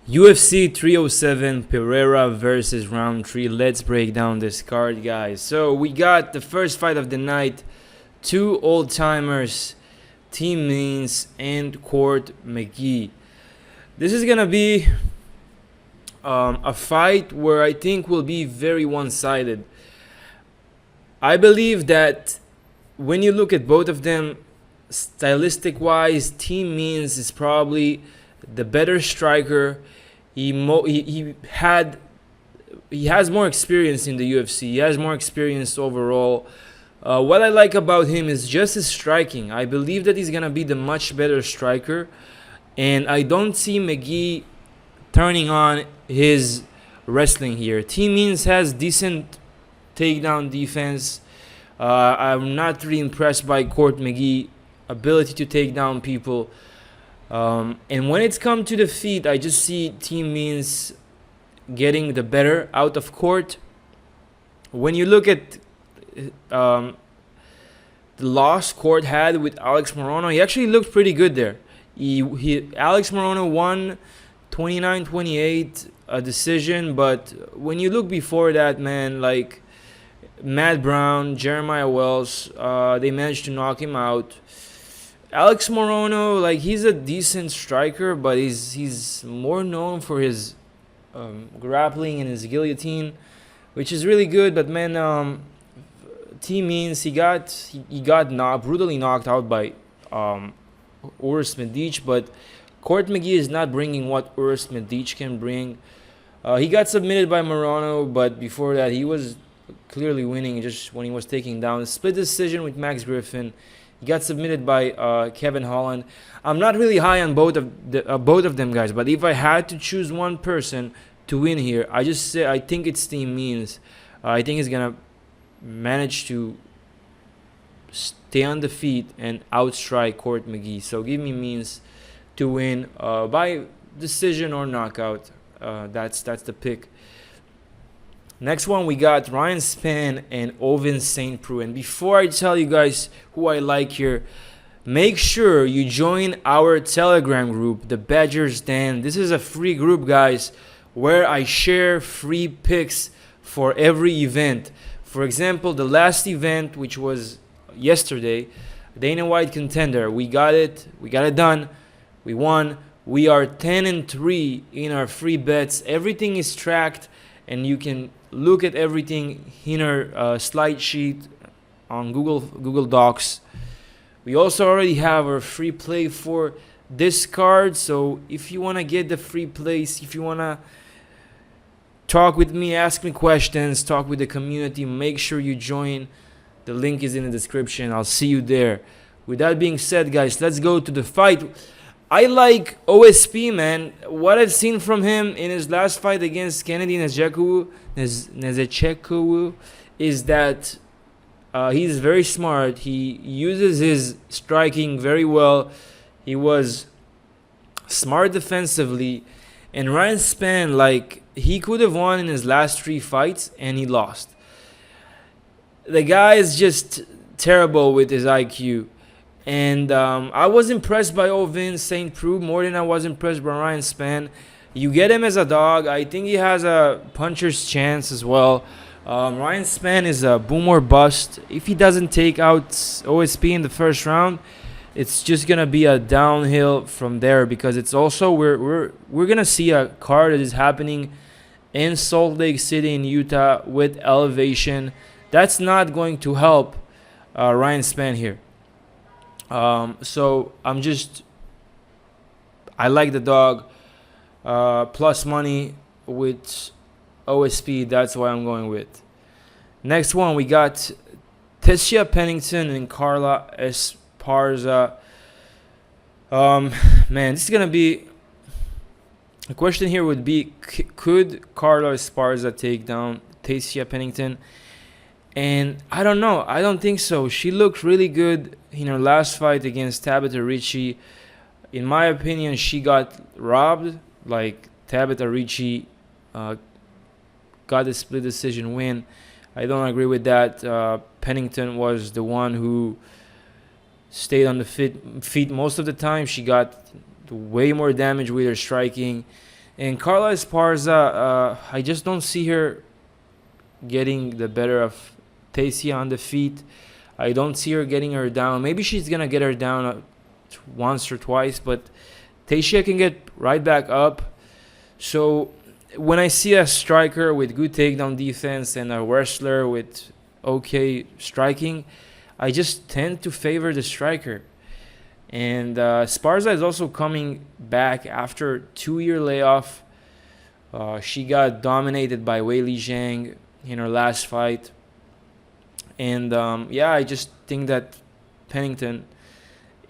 UFC 307 Pereira versus Rountree. Let's break down this card, guys. So we got the first fight of the night. Two old timers, Team Means and Court McGhee. This is gonna be a fight where I think will be very one-sided. I believe that when you look at both of them, stylistic-wise, Team Means is probably the better striker. He has more experience in the UFC. He has more experience overall. What I like about him is just his striking. I believe that he's gonna be the much better striker, and I don't see McGhee turning on his wrestling here. Team Means has decent takedown defense. I'm not really impressed by Court McGhee ability to take down people. And when it's come to the feet, I just see Team Means getting the better out of Court. When you look at the loss Court had with Alex Morono, he actually looked pretty good there. Alex Morono won 29-28, a decision, but when you look before that, man, like Matt Brown, Jeremiah Wells, they managed to knock him out. Alex Morono, like, he's a decent striker, but he's more known for his grappling and his guillotine, which is really good. But man, Team Means he got brutally knocked out by Urs Medic, but Court McGhee is not bringing what Urs Medic can bring. He got submitted by Morono, but before that he was clearly winning just when he was taking down. A split decision with Max Griffin. He got submitted by Kevin Holland. I'm not really high on both of them, guys. But if I had to choose one person to win here, I think it's Team Means. I think he's gonna manage to stay on the feet and outstrike Court McGhee. So give me Means to win by decision or knockout. That's the pick. Next one, we got Ryan Spann and Ovince Preux. And before I tell you guys who I like here, make sure you join our Telegram group, the Badgers Den. This is a free group, guys, where I share free picks for every event. For example, the last event, which was yesterday, Dana White Contender. We got it done. We won. We are 10-3 in our free bets. Everything is tracked, and you can look at everything in our slide sheet on Google Docs. We also already have our free play for this card. So if you want to get the free plays, if you want to talk with me, ask me questions, talk with the community, make sure you join. The link is in the description. I'll see you there. With that being said, guys, let's go to the fight. I like OSP, man. What I've seen from him in his last fight against Kennedy Nzechukwu is that he's very smart. He uses his striking very well. He was smart defensively. And Ryan Spann, like, he could have won in his last 3 fights, and he lost. The guy is just terrible with his IQ. And I was impressed by Ovince Preux more than I was impressed by Ryan Spann. You get him as a dog. I think he has a puncher's chance as well. Ryan Spann is a boom or bust. If he doesn't take out OSP in the first round, it's just gonna be a downhill from there, because it's also we're gonna see a card that is happening in Salt Lake City in Utah with elevation. That's not going to help Ryan Spann here. So I like the dog, plus money with OSP. That's why I'm going with. Next one, we got Tecia, Pennington, and Carla, Esparza. Man, this is gonna be. The question here would be: could Carla Esparza take down Tecia Pennington? And I don't know. I don't think so. She looked really good in her last fight against Tabitha Ricci. In my opinion, she got robbed. Like, Tabitha Ricci got a split decision win. I don't agree with that. Pennington was the one who stayed on the feet most of the time. She got way more damage with her striking. And Carla Esparza, I just don't see her getting the better of Tecia on the feet. I don't see her getting her down. Maybe she's going to get her down once or twice, but Tecia can get right back up. So when I see a striker with good takedown defense and a wrestler with okay striking, I just tend to favor the striker. And Esparza is also coming back after 2-year layoff. She got dominated by Weili Zhang in her last fight. And I just think that Pennington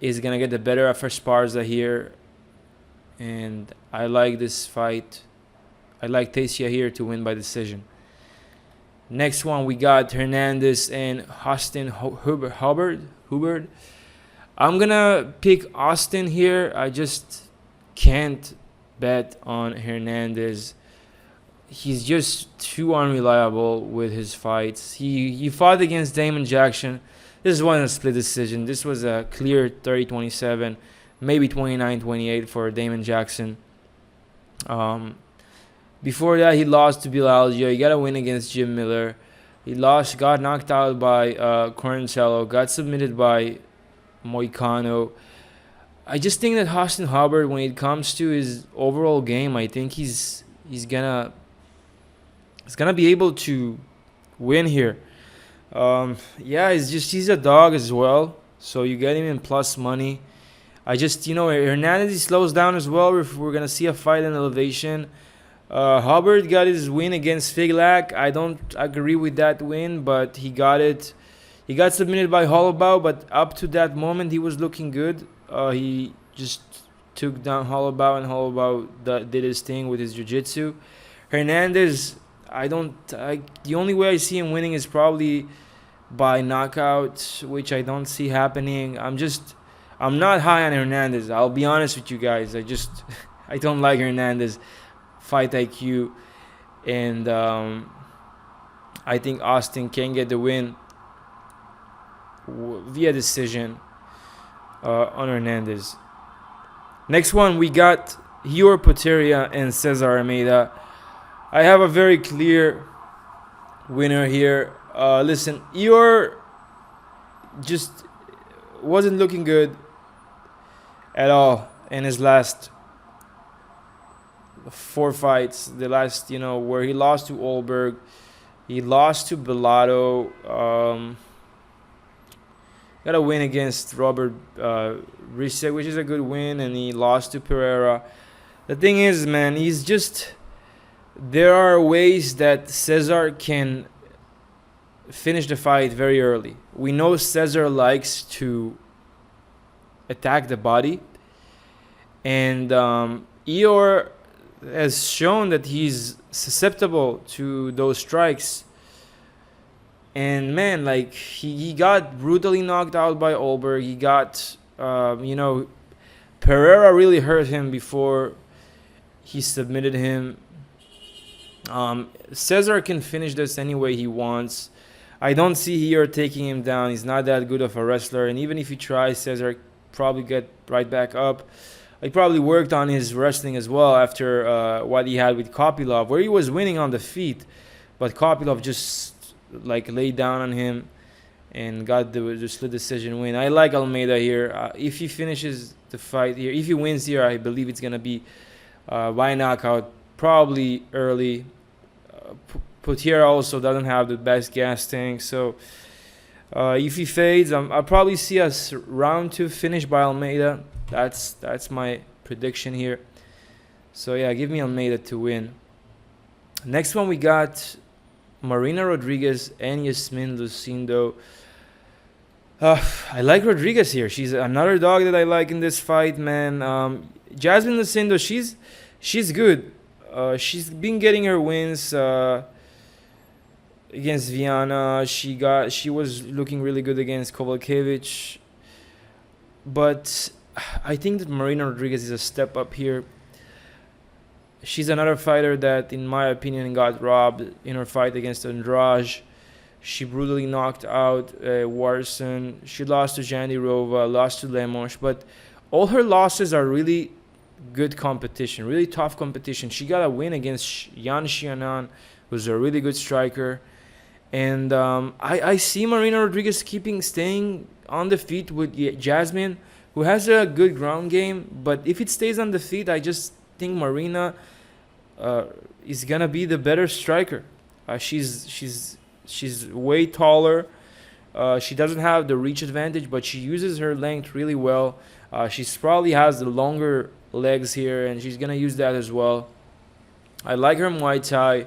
is going to get the better of Esparza here. And I like this fight. I like Tecia here to win by decision. Next one, we got Hernandez and Austin Hubbard. I'm going to pick Austin here. I just can't bet on Hernandez. He's just too unreliable with his fights. He fought against Damon Jackson. This wasn't a split decision. This was a clear 30-27, maybe 29-28 for Damon Jackson. Before that, he lost to Bilal. He got a win against Jim Miller. He got knocked out by Corncello, got submitted by Moicano. I just think that Austin Hubbard, when it comes to his overall game, I think he's gonna be able to win here. He's a dog as well, so you get him in plus money. Hernandez slows down as well. We're gonna see a fight in elevation. Hubbard got his win against Figlak. I don't agree with that win, but he got it. He got submitted by Hollowbow, but up to that moment, he was looking good. He just took down Hollowbow, and Hollowbow did his thing with his jiu-jitsu. Hernandez, the only way I see him winning is probably by knockout, which I don't see happening. I'm not high on Hernandez. I'll be honest with you guys. I don't like Hernandez fight IQ, and I think Austin can get the win via decision on Hernandez. Next one, we got Ihor Potieria and Cesar Almeida. I have a very clear winner here. Listen, Ihor just wasn't looking good at all in his last 4 fights. The last, where he lost to Olberg, he lost to Bellato, got a win against Robert Risek, which is a good win, and he lost to Pereira. The thing is, man, there are ways that Cesar can finish the fight very early. We know Cesar likes to attack the body, and Ihor has shown that he's susceptible to those strikes. And man, he got brutally knocked out by Olberg. He got, Pereira really hurt him before he submitted him. Cesar can finish this any way he wants. I don't see Ihor taking him down. He's not that good of a wrestler. And even if he tries, Cesar probably get right back up. He probably worked on his wrestling as well after what he had with Kopylov, where he was winning on the feet, but Kopylov just laid down on him and got the split decision win. I like Almeida here. If he finishes the fight here, if he wins here, I believe it's gonna be by knockout, probably early. Potieria also doesn't have the best gas tank, so if he fades, I'll probably see us round 2 finish by Almeida. That's my prediction here. So yeah, give me Almeida to win. Next one, we got Marina Rodriguez and Iasmin Lucindo. I like Rodriguez here. She's another dog that I like in this fight, man. Jasmine Lucindo, she's good. She's been getting her wins against Viana. She was looking really good against Kovalkiewicz. But I think that Marina Rodriguez is a step up here. She's another fighter that, in my opinion, got robbed in her fight against Andrade. She brutally knocked out Warson. She lost to Jandirova, lost to Lemos. But all her losses are really good competition, really tough competition. She got a win against Yan Xianan, who's a really good striker. And I see Marina Rodriguez staying on the feet with Iasmin, who has a good ground game. But if it stays on the feet, I just think Marina is gonna be the better striker. She's way taller. She doesn't have the reach advantage, but she uses her length really well. She probably has the longer legs here, and she's gonna use that as well. I like her Muay Thai.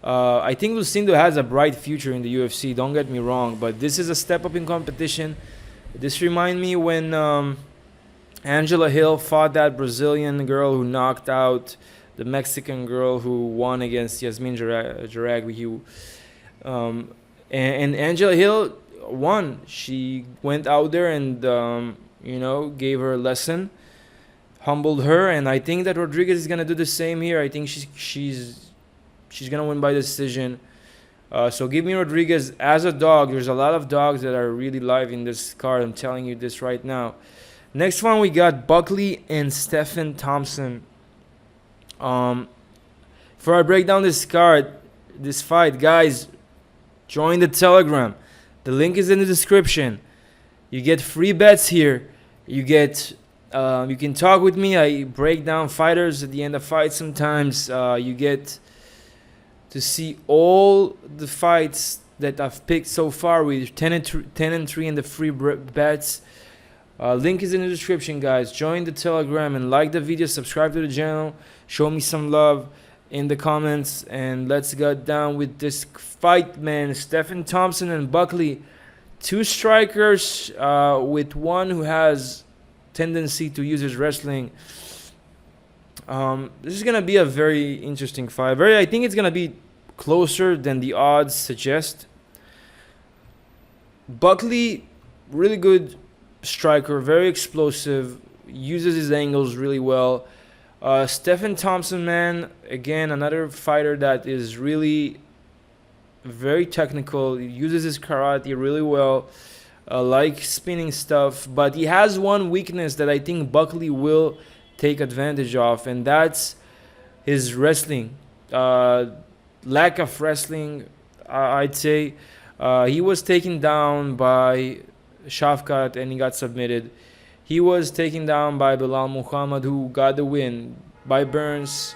I think Lucindo has a bright future in the UFC, don't get me wrong, but this is a step up in competition. This reminds me when Angela Hill fought that Brazilian girl who knocked out the Mexican girl who won against Yasmin Jauregui. And Angela Hill won. She went out there and, gave her a lesson, humbled her, and I think that Rodriguez is going to do the same here. I think she's going to win by decision. So give me Rodriguez as a dog. There's a lot of dogs that are really live in this card. I'm telling you this right now. Next one, we got Buckley and Stephen Thompson. Before I break down this card, this fight, guys, join the Telegram. The link is in the description. You get free bets here. You can talk with me. I break down fighters at the end of fights sometimes. You get to see all the fights that I've picked so far with 10 and 3 in the free bets. Link is in the description, guys. Join the Telegram and like the video. Subscribe to the channel. Show me some love in the comments. And let's get down with this fight, man. Stephen Thompson and Buckley. Two strikers with one who has tendency to use his wrestling. This is going to be a very interesting fight. I think it's going to be closer than the odds suggest. Buckley, really good striker, very explosive, uses his angles really well. Stephen Thompson, man, again, another fighter that is really very technical. He uses his karate really well, like spinning stuff. But he has one weakness that I think Buckley will take advantage of, and that's his wrestling. Lack of wrestling, I'd say. He was taken down by Shafkat and he got submitted. He was taken down by Bilal Muhammad, who got the win by Burns.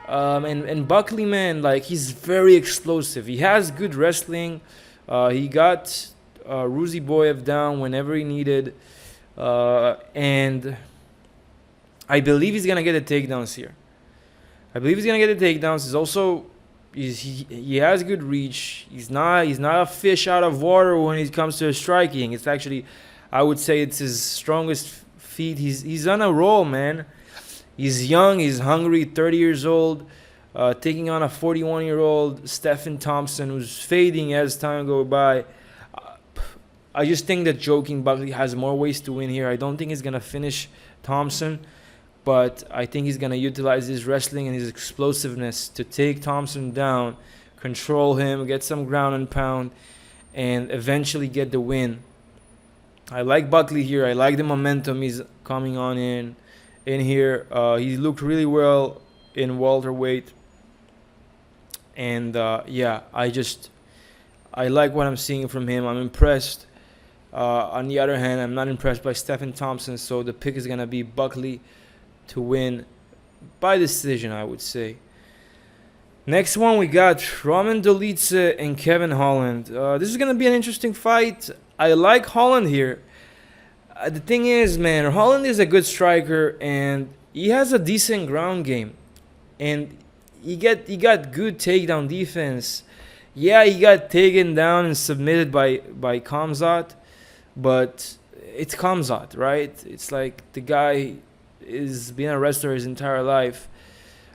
And Buckley, man, like, he's very explosive. He has good wrestling. He got Ruzi Boyev down whenever he needed. And I believe he's gonna get the takedowns here. He's also he has good reach. He's not a fish out of water when it comes to striking. It's actually, I would say, it's his strongest feat. He's on a roll, man. He's young. He's hungry. 30 years old, taking on a 41-year-old Stephen Thompson who's fading as time goes by. I just think that Joaquin Buckley has more ways to win here. I don't think he's gonna finish Thompson, but I think he's going to utilize his wrestling and his explosiveness to take Thompson down, control him, get some ground and pound, and eventually get the win. I like Buckley here. I like the momentum he's coming on in here. He looked really well in welterweight. And, I like what I'm seeing from him. I'm impressed. On the other hand, I'm not impressed by Stephen Thompson, so the pick is going to be Buckley to win by decision, I would say. Next one, we got Roman Dolidze and Kevin Holland. This is going to be an interesting fight. I like Holland here. The thing is, man, Holland is a good striker, and he has a decent ground game. And he got good takedown defense. Yeah, he got taken down and submitted by Khamzat, but it's Khamzat, right? It's like the guy is been a wrestler his entire life.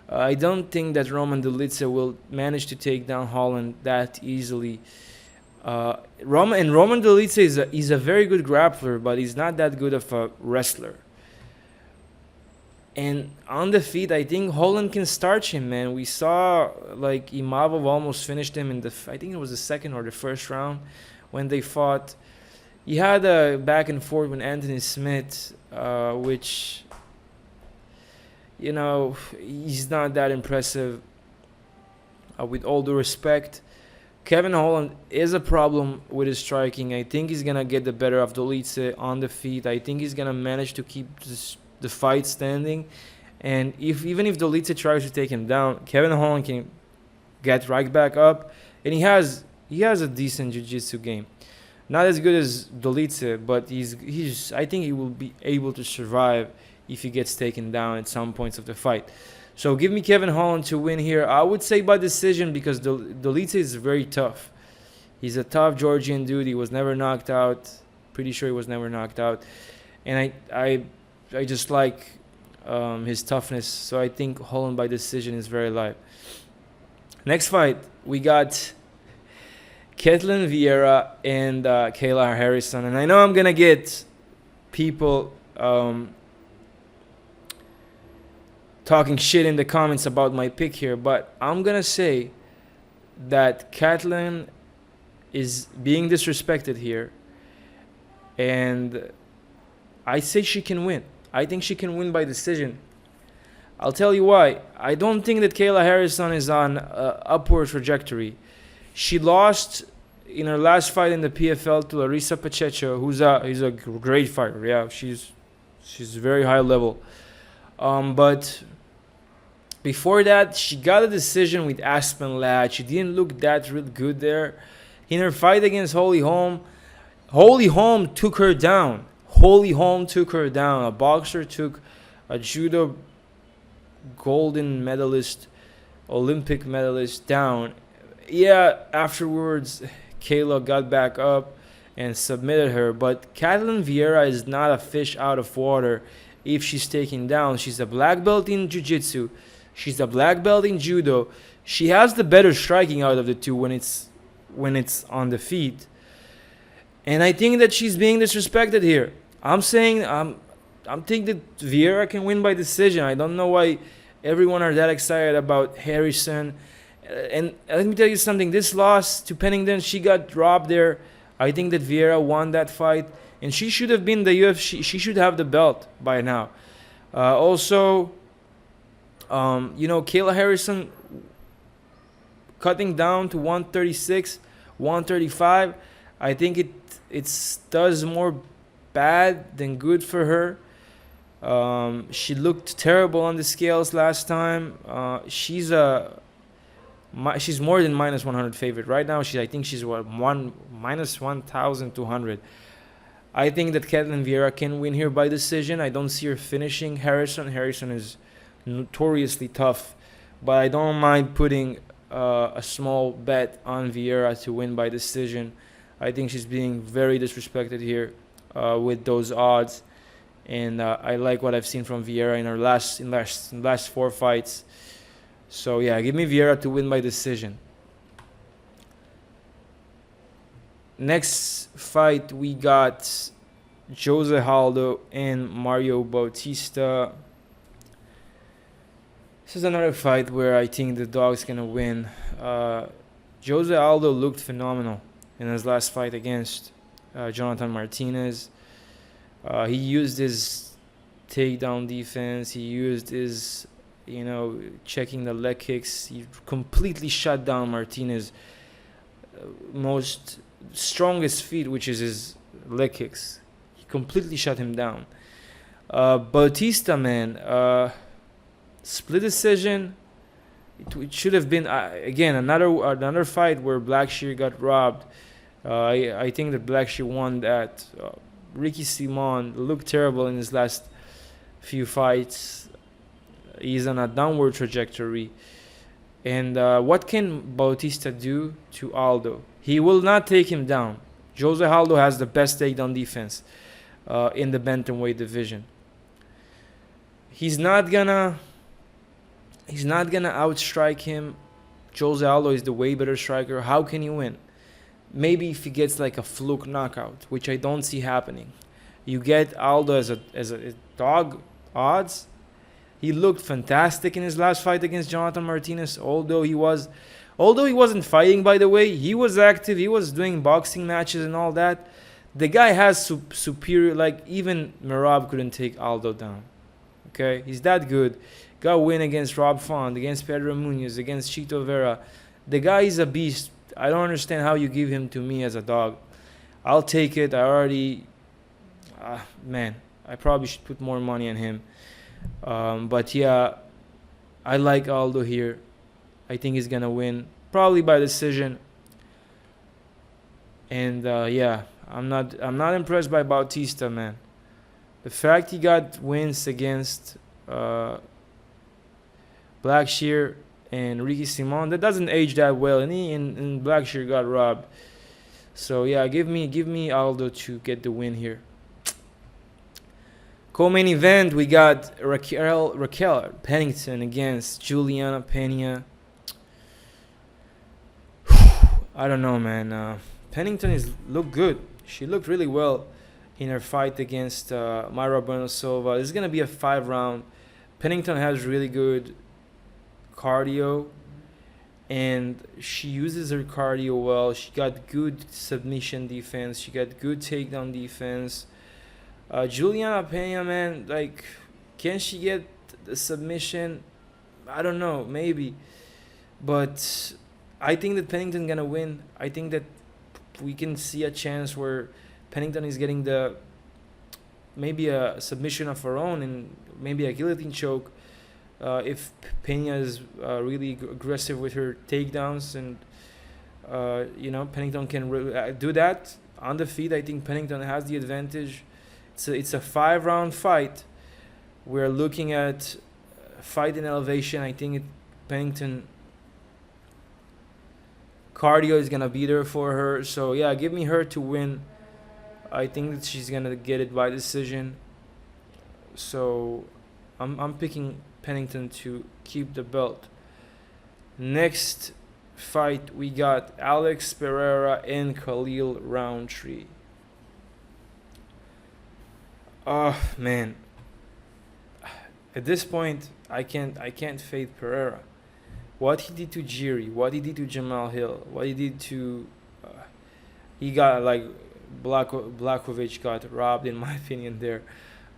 I don't think that Roman Dolidze will manage to take down Holland that easily. Roman Dolidze is a very good grappler, but he's not that good of a wrestler. And on the feet, I think Holland can starch him, man. We saw like Imavov almost finished him in I think it was the second or the first round when they fought. He had a back and forth with Anthony Smith, which you know, he's not that impressive. With all due respect, Kevin Holland is a problem with his striking. I think he's gonna get the better of Dolidze on the feet. I think he's gonna manage to keep the fight standing. And even if Dolidze tries to take him down, Kevin Holland can get right back up, and he has a decent jiu-jitsu game. Not as good as Dolidze, but he's I think he will be able to survive if he gets taken down at some points of the fight. So give me Kevin Holland to win here. I would say by decision because Dolidze is very tough. He's a tough Georgian dude. He was never knocked out. Pretty sure he was never knocked out. And I just like his toughness. So I think Holland by decision is very live. Next fight, we got Ketlen Vieira and Kayla Harrison. And I know I'm going to get people talking shit in the comments about my pick here, but I'm gonna say that Ketlen is being disrespected here, and I say she can win. I think she can win by decision. I'll tell you why. I don't think that Kayla Harrison is on upward trajectory. She lost in her last fight in the PFL to Larissa Pacheco, who's a great fighter. Yeah, she's very high level. But before that, she got a decision with Aspen Ladd. She didn't look that real good there. In her fight against Holly Holm took her down. Holly Holm took her down. A boxer took a judo golden medalist, Olympic medalist down. Yeah, afterwards, Kayla got back up and submitted her. But Ketlen Vieira is not a fish out of water if she's taken down. She's a black belt in jiu-jitsu. She's a black belt in judo. She has the better striking out of the two when it's on the feet. And I think that she's being disrespected here. I'm thinking that Vieira can win by decision. I don't know why everyone are that excited about Harrison. And let me tell you something. This loss to Pennington, she got dropped there. I think that Vieira won that fight. And she should have been the UFC. She should have the belt by now. Kayla Harrison cutting down to 136, 135. I think it does more bad than good for her. She looked terrible on the scales last time. She's more than minus 100 favorite right now. I think she's minus 1,200. I think that Ketlen Vieira can win here by decision. I don't see her finishing Harrison. Harrison is notoriously tough, but I don't mind putting a small bet on Vieira to win by decision. I think she's being very disrespected here with those odds, and I like what I've seen from Vieira in her last 4 fights. So yeah, give me Vieira to win by decision. Next fight, we got Jose Aldo and Mario Bautista. This is another fight where I think the dog's going to win. Jose Aldo looked phenomenal in his last fight against Jonathan Martinez. He used his takedown defense. He used his, checking the leg kicks. He completely shut down Martinez' most strongest feat, which is his leg kicks. He completely shut him down. Bautista, man, split decision. It should have been again another fight where Blackshear got robbed. I think that Blackshear won that. Ricky Simon looked terrible in his last few fights. He's on a downward trajectory. And what can Bautista do to Aldo? He will not take him down. Jose Aldo has the best takedown defense in the bantamweight division. He's not gonna outstrike him. Jose Aldo is the way better striker. How can he win? Maybe if he gets like a fluke knockout, which I don't see happening. You get Aldo as a dog odds. He looked fantastic in his last fight against Jonathan Martinez. Although he wasn't fighting, by the way, he was active. He was doing boxing matches and all that. The guy has superior. Like even Merab couldn't take Aldo down. Okay, he's that good. got a win against Rob Font, against Pedro Munoz, against Chito Vera. The guy is a beast. I don't understand how you give him to me as a dog. I'll take it. I already... man, I probably should put more money on him. But yeah, I like Aldo here. I think he's going to win. Probably by decision. And yeah, I'm not impressed by Bautista, man. The fact he got wins against Blackshear and Ricky Simon, that doesn't age that well. And he and Blackshear got robbed. So yeah, give me Aldo to get the win here. Co-main event, we got Raquel Pennington against Julianna Pena. I don't know, man. Pennington looked good. She looked really well in her fight against Mayra Bueno Silva. This is gonna be a 5-round. Pennington has really good cardio, and she uses her cardio well. She got good submission defense. She got good takedown defense. Julianna Pena, man, like, can she get the submission? I don't know, maybe. But I think that Pennington gonna win. I think that we can see a chance where Pennington is getting maybe a submission of her own and maybe a guillotine choke. If Pena is really aggressive with her takedowns, and Pennington can do that on the feet. I think Pennington has the advantage. It's a 5-round fight. We're looking at fight in elevation. I think Pennington cardio is gonna be there for her. So yeah, give me her to win. I think that she's gonna get it by decision. So I'm picking Pennington to keep the belt. Next fight, we got Alex Pereira and Khalil Rountree. Oh man, at this point I can't fade Pereira. What he did to Jiri, what he did to Jamal Hill, what he did to he got like Blachowicz got robbed in my opinion there.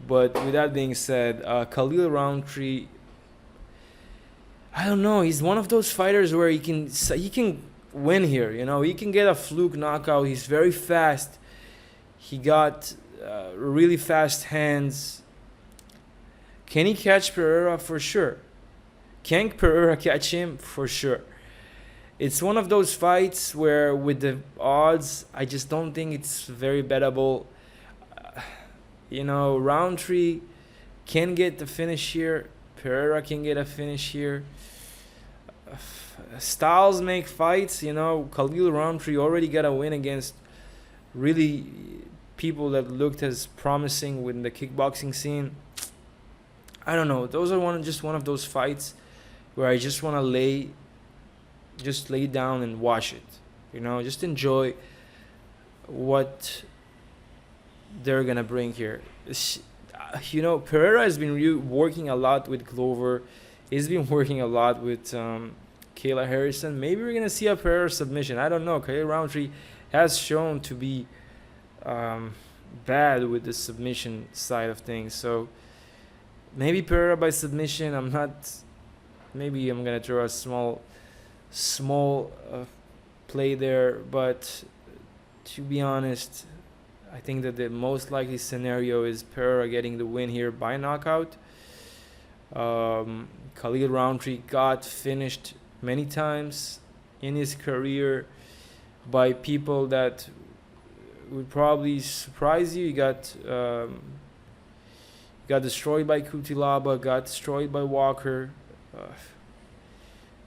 But with that being said, Khalil Rountree, I don't know, he's one of those fighters where he can win here, he can get a fluke knockout. He's very fast. He got really fast hands. Can he catch Pereira? For sure. Can Pereira catch him? For sure. It's one of those fights where with the odds, I just don't think it's very bettable. Rountree can get the finish here. Pereira can get a finish here. Styles make fights, Khalil Rountree already got a win against really people that looked as promising within the kickboxing scene. I don't know. Those are just one of those fights where I just want to lay down and watch it. Just enjoy what they're gonna bring here. Pereira has been working a lot with Glover. He's been working a lot with Kayla Harrison. Maybe we're gonna see a Pereira submission. I don't know. Khalil Rountree has shown to be bad with the submission side of things. So maybe Pereira by submission. Maybe I'm gonna throw a small play there, but to be honest, I think that the most likely scenario is Pereira getting the win here by knockout. Khalil Rountree got finished many times in his career by people that would probably surprise you. He got destroyed by Kutilaba, got destroyed by Walker,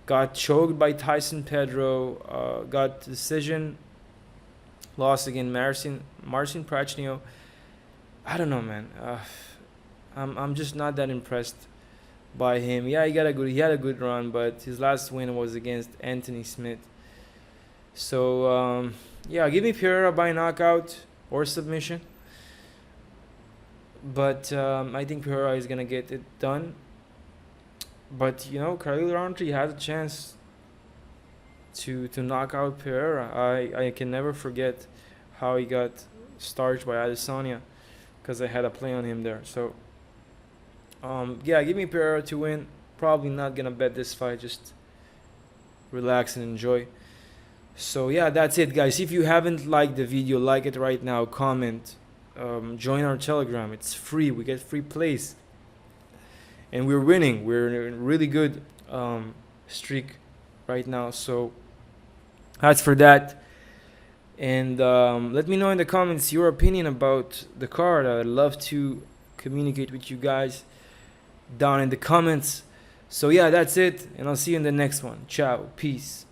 got choked by Tyson Pedro, got decision, lost against Marcin Prachnio. I don't know, man. I'm just not that impressed by him. Yeah, he had a good run, but his last win was against Anthony Smith. So yeah, give me Pereira by knockout or submission. But I think Pereira is gonna get it done. But Khalil Rountree has a chance to knock out Pereira. I can never forget how he got starched by Adesanya, because I had a play on him there. So yeah, give me Pereira to win. probably not gonna bet this fight. Just relax and enjoy. So yeah, that's it, guys. If you haven't liked the video, like it right now. Comment. Join our Telegram. It's free. We get free plays, and we're winning. We're in a really good streak right now. So that's for that. And let me know in the comments your opinion about the card. I'd love to communicate with you guys down in the comments. So yeah, that's it, and I'll see you in the next one. Ciao, peace.